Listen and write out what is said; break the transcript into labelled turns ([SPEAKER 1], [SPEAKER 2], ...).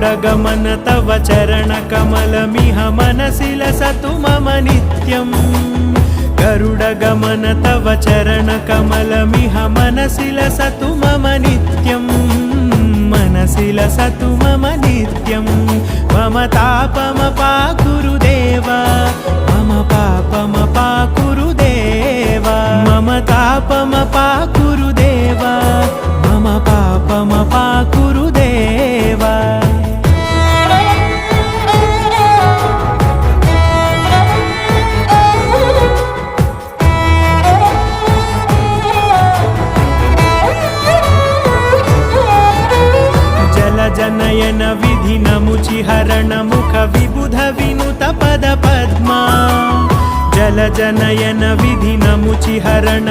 [SPEAKER 1] गरुडगमन तव चरणकमलमिह मनसि लसतु मम नित्यम् गरुडगमन तव चरणकमलमिह मनसि लसतु मम नित्यम् मनसि लसतु मम नित्यं मम तापमपाकुरु देव मम पापमपाकुरु देव मम तापमपाकुरु देव मम पापमपाकुरु देव जनयन विधि नमुचिहरण मुख विबुध विनुत पद पद्मा जल जनयन विधि नमुचिहरण